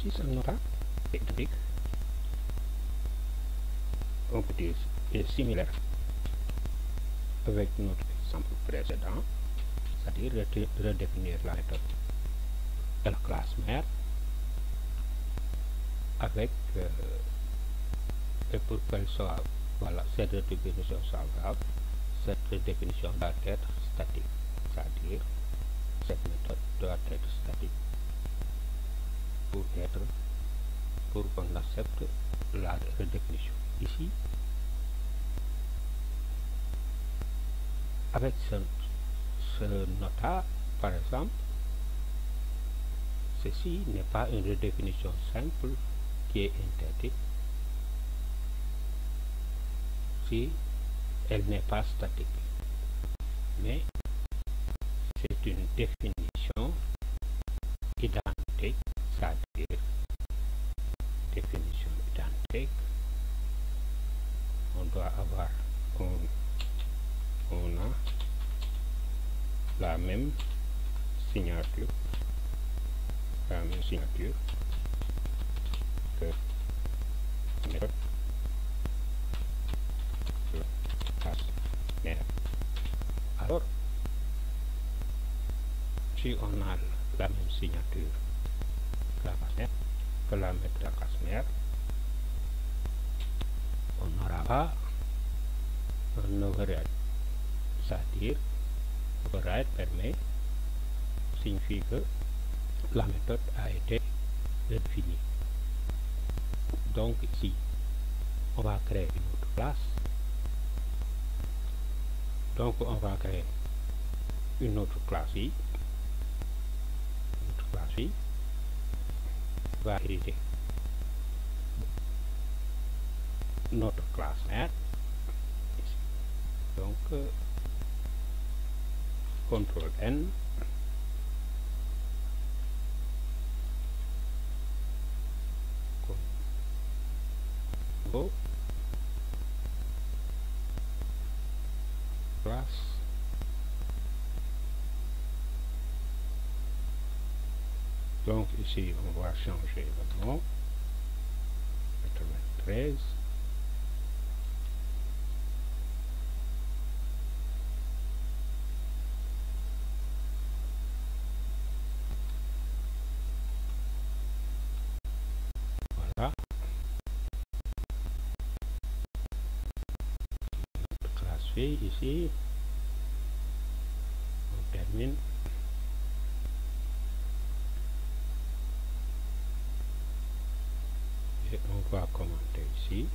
Si ce nota est identique, on peut dire est similaire avec notre exemple précédent, c'est-à-dire redéfinir la méthode de la classe mère avec et pour qu'elle soit, voilà, cette définition soit valable, cette définition doit être statique, c'est-à-dire cette méthode doit être statique pour qu'on accepte la redéfinition. Ici, avec ce nota, par exemple, ceci n'est pas une redéfinition simple qui est interdite si elle n'est pas statique, mais c'est une définition identique, c'est-à-dire définition identique. On doit avoir on a la même signature que méthode de classe mère. Alors, si on a la même signature que la méthode de la classe mère, on n'aura pas un override, c'est-à-dire override signifie que la méthode a été redéfinie. Donc ici, on va créer une autre classe. Donc on va créer une autre classe ici. Notre classe ici va hériter notre classe mère. Donc CTRL N, classe donc ici on va changer le nom 93. Voilà, notre classe fille ici, on termine. Et on va commenter ici.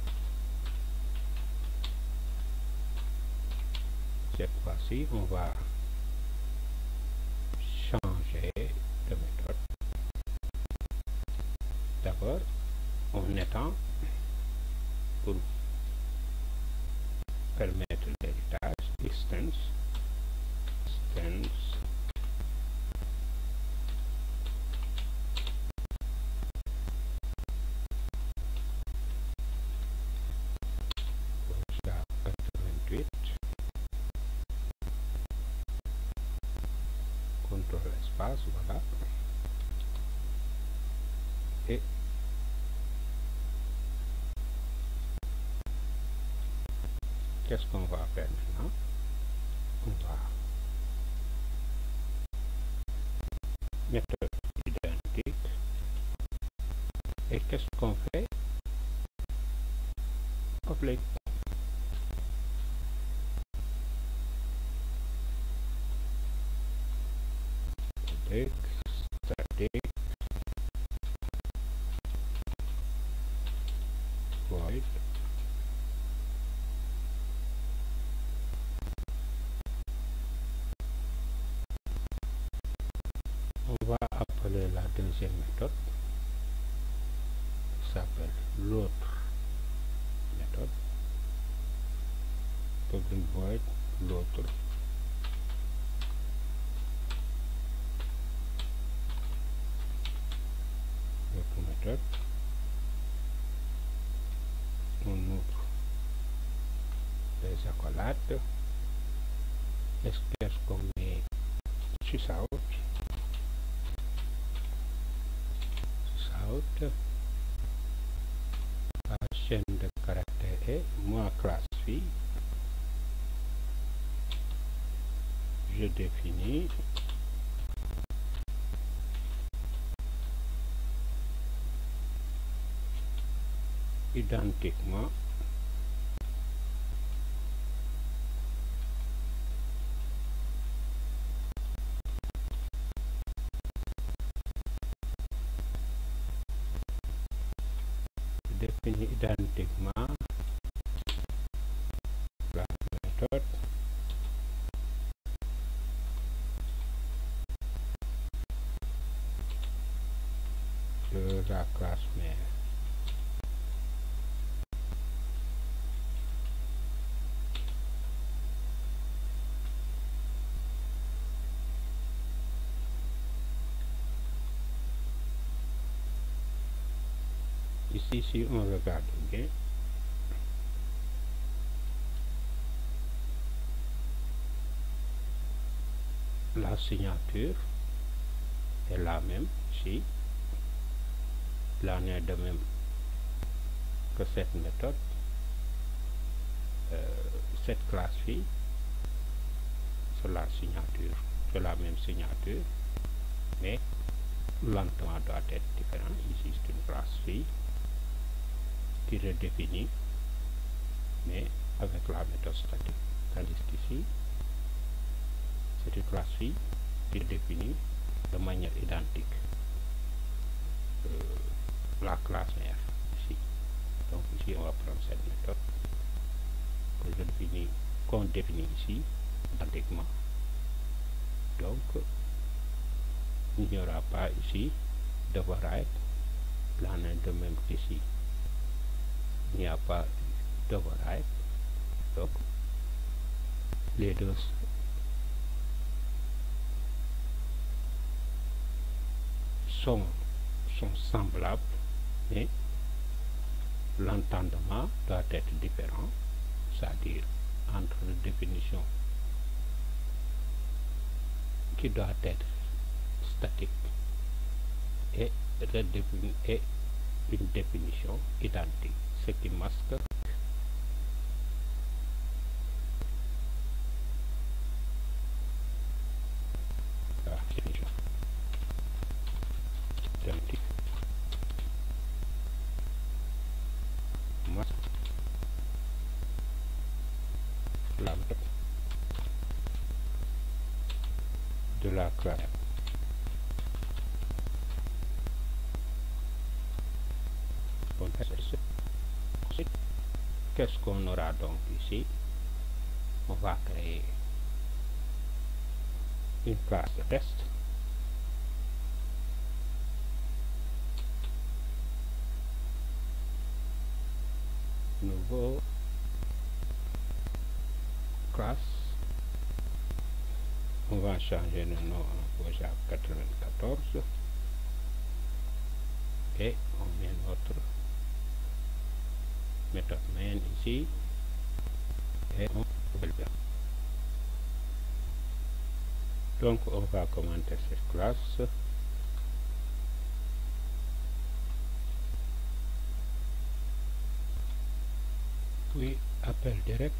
Cette fois-ci, on va changer de méthode. D'abord, on étend pour permettre l'héritage distance jusqu'à 88. Contrôle espace, voilà. Et qu'est-ce qu'on va faire maintenant? On va méthode identique. Et qu'est-ce qu'on fait? Public. Static void on va appeler la deuxième méthode qui s'appelle l'autre méthode, public void l'autre. Méthode, on ouvre les accolades. Est-ce qu'on met sysout et moi classe fille, je définis identiquement la méthode de la classe mère. Ici, si on regarde bien, la signature est la même ici. Il en est de même que cette méthode, cette classe fille, c'est la signature, c'est la même signature, mais l'entend doit être différent. Ici, c'est une classe fille qui redéfinit, mais avec la méthode statique. Tandis qu'ici, c'est une classe fille qui définit de manière identique la classe mère ici. Donc ici, on va prendre cette méthode qu'on définit ici identiquement. Donc, il n'y aura pas ici d'override. Il en est de même qu'ici. Il n'y a pas d'override. Donc, les deux sont semblables, mais l'entendement doit être différent, c'est-à-dire entre une définition qui doit être statique et une définition identique, ce qui masque la définition identique, masque la méthode de la classe. Qu'est-ce qu'on aura donc ici? On va créer une classe de test. Nouveau classe. On va changer le nom en Pojab 94 et on met notre méthode main ici et on ouvre. Donc on va commenter cette classe. Puis appel direct,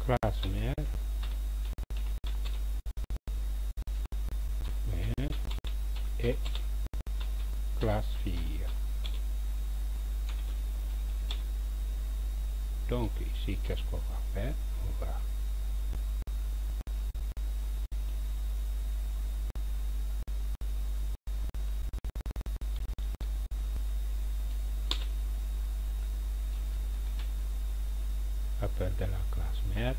classe mère, et classe fille. Donc ici, qu'est-ce qu'on va faire? On va appel de la classe mère,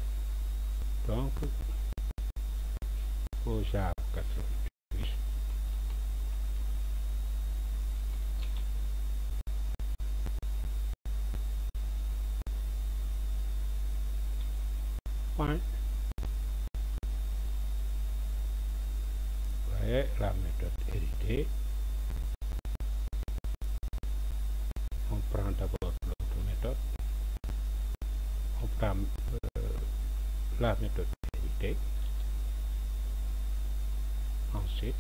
donc Pojab 88 point. Vous voyez la méthode héritée. On prend d'abord l'autre méthode. On prend la méthode héritée. ensuite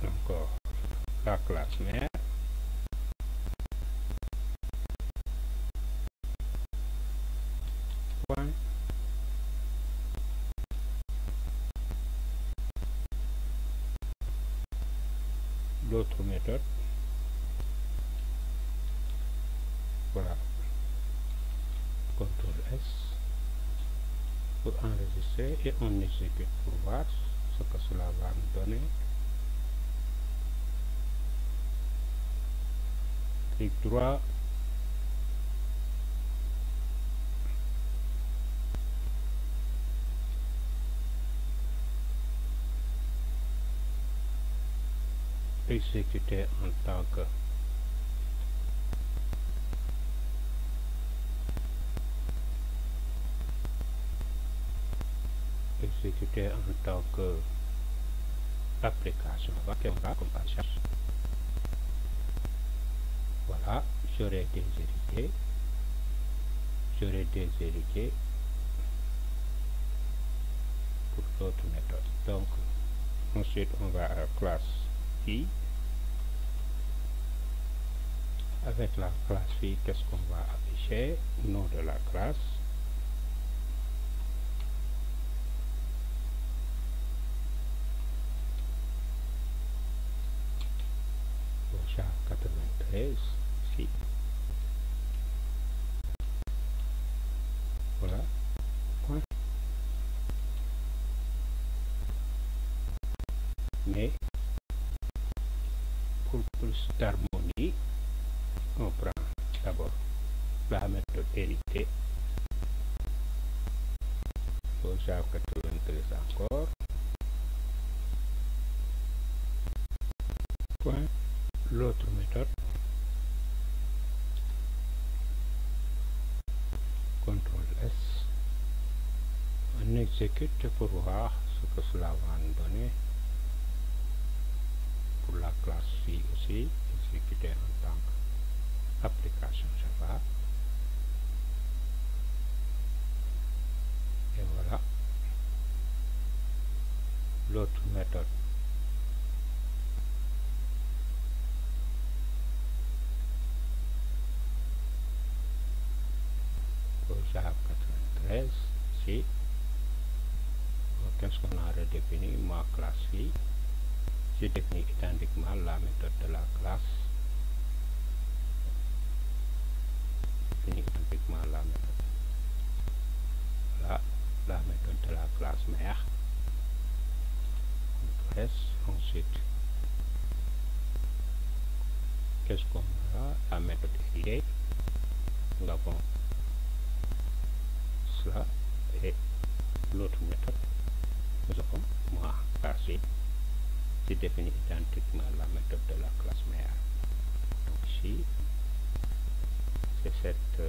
encore la classe mère point l'autre méthode, voilà, CTRL S pour enregistrer et on exécute pour voir ce que cela va nous donner. Clic droit, exécuter en tant que application. Voilà, j'aurai déshérité pour l'autre méthode. Donc ensuite on va à la classe fille. Avec la classe fille, qu'est-ce qu'on va afficher? Nom de la classe, Ocha 93 ici. Voilà, point. Mais pour plus d'harmonie, on prend d'abord la méthode héritée, Ocha 93 encore, point. L'autre méthode, CTRL S, on exécute pour voir ce que cela va nous donner. Pour la classe fille aussi, exécuter en tant qu'application Java. Et voilà. L'autre méthode, Java 93 ici. Qu'est-ce qu'on a redéfini? Ma classe fille. J'ai défini identiquement la méthode de la classe. Identiquement la méthode. Voilà, la méthode de la classe mère. CTRL S. Ensuite, qu'est-ce qu'on a? La méthode héritée. Nous avons cela et l'autre méthode. Nous avons moi passé. J'ai défini identiquement la méthode de la classe mère. Donc ici, c'est cette